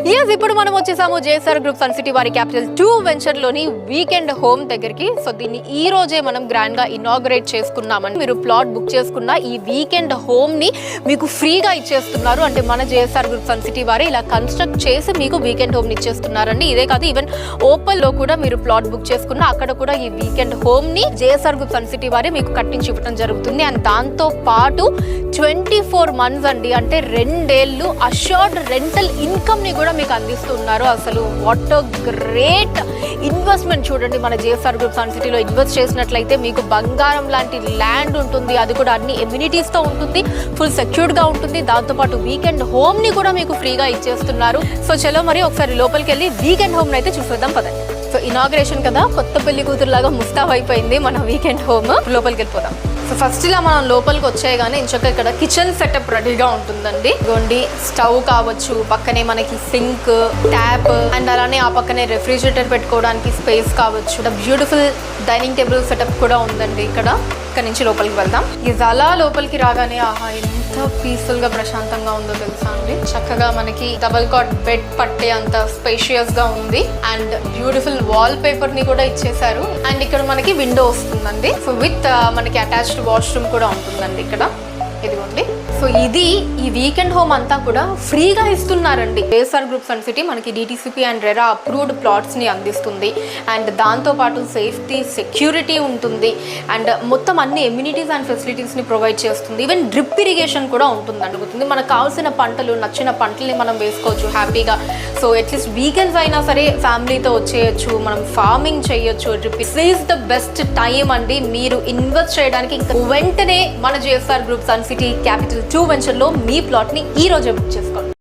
yes ఇప్పుడు మనం వచ్చేసాము జేఎస్ఆర్ గ్రూప్ సన్ సిటీ వారి క్యాపిటల్ 2 వెంచర్ లోని వీకెండ్ హోమ్ దగ్గరికి. సో దీన్ని ఈ రోజే మనం గ్రాండ్ గా ఇనాగ్రేట్ చేసుకున్నామని. మీరు ప్లాట్ బుక్ చేసుకున్న ఈ వీకెండ్ హోమ్ ని మీకు ఫ్రీగా ఇచ్చేస్తున్నారు. అంటే మన జేఎస్ఆర్ గ్రూప్ సన్ సిటీ వారి ఇలా కన్స్ట్రక్ట్ చేసి మీకు వీకెండ్ హోమ్ ని ఇచ్చేస్తున్నారండి. ఇదే కాదు, ఈవెన్ ఓపెన్ లో కూడా మీరు ప్లాట్ బుక్ చేసుకున్న అక్కడ కూడా ఈ వీకెండ్ హోమ్ ని జేఎస్ఆర్ గ్రూప్ సన్ సిటీ వారి మీకు కట్టించి ఇవ్వడం జరుగుతుంది. అండ్ దాంతో పాటు 24 months అండి, అంటే 2 ఏళ్ళు అష్యూర్డ్ రెంటల్ ఇన్కమ్ ని కూడా మీకు అందిస్తున్నారు. అసలు వాట్ అ గ్రేట్ ఇన్వెస్ట్మెంట్ చూడండి. మన జేఎస్ఆర్ గ్రూప్ సన్ సిటీలో ఇన్వెస్ట్ చేసినట్లయితే మీకు బంగారం లాంటి ల్యాండ్ ఉంటుంది, అది కూడా అన్ని ఎమ్యూనిటీస్ తో ఉంటుంది, ఫుల్ సెక్యూర్డ్ గా ఉంటుంది. దాంతోపాటు వీకెండ్ హోమ్ ని కూడా మీకు ఫ్రీగా ఇచ్చేస్తున్నారు. సో చలో మరి ఒకసారి లోపలికి వెళ్ళి వీకెండ్ హోమ్ అయితే చూసేద్దాం పదండి. సో ఇనాగ్రేషన్ కదా, కొత్త పెళ్లి కూతురులాగా ముస్తాబ్ అయిపోయింది మన వీకెండ్ హోమ్. లోపలికి వెళ్ళిపోదాం. సో ఫస్ట్ ఇలా మనం లోపలికి వచ్చేయగానే ఇంచక ఇక్కడ కిచెన్ సెటప్ రెడీగా ఉంటుందండి. ఇదిగోండి స్టవ్ కావచ్చు, పక్కనే మనకి సింక్, ట్యాప్, అండ్ అలానే ఆ పక్కనే రెఫ్రిజిరేటర్ పెట్టుకోవడానికి స్పేస్ కావచ్చు. బ్యూటిఫుల్ డైనింగ్ టేబుల్ సెటప్ కూడా ఉందండి ఇక్కడ. ఇక్కడ నుంచి లోపలికి వెళ్దాం. ఇది అలా లోపలికి రాగానే ఆహా ఎంత పీస్ఫుల్ గా ప్రశాంతంగా ఉందో తెలుసా అండి. చక్కగా మనకి డబల్ కాట్ బెడ్ పట్టే అంత స్పేషియస్ గా ఉంది. అండ్ బ్యూటిఫుల్ వాల్ పేపర్ ని కూడా ఇచ్చేసారు. అండ్ ఇక్కడ మనకి విండో వస్తుందండి. సో విత్ మనకి అటాచ్డ్ వాష్రూమ్ కూడా ఉంటుందండి ఇక్కడ. ఇదిగోండి. సో ఇది ఈ వీకెండ్ హోమ్ అంతా కూడా ఫ్రీగా ఇస్తున్నారండి. జేఎస్ఆర్ గ్రూప్ సన్ సిటీ మనకి DTCP and RERA approved plots ని అందిస్తుంది. అండ్ దాంతోపాటు సేఫ్టీ, సెక్యూరిటీ ఉంటుంది. అండ్ మొత్తం అన్ని ఎమ్యూనిటీస్ అండ్ ఫెసిలిటీస్ ని ప్రొవైడ్ చేస్తుంది. ఈవెన్ డ్రిప్ ఇరిగేషన్ కూడా ఉంటుంది. మనకు కావాల్సిన పంటలు, నచ్చిన పంటల్ని మనం వేసుకోవచ్చు హ్యాపీగా. సో అట్లీస్ట్ వీకెండ్స్ అయినా సరే ఫ్యామిలీతో వచ్చేయచ్చు, మనం ఫార్మింగ్ చేయొచ్చు. Drip is the best time అండి మీరు ఇన్వెస్ట్ చేయడానికి. ఇంకా వెంటనే మన JSR group sun city capital 2 venture లో మీ ప్లాట్ ని ఈ రోజే బుక్ చేసుకోండి.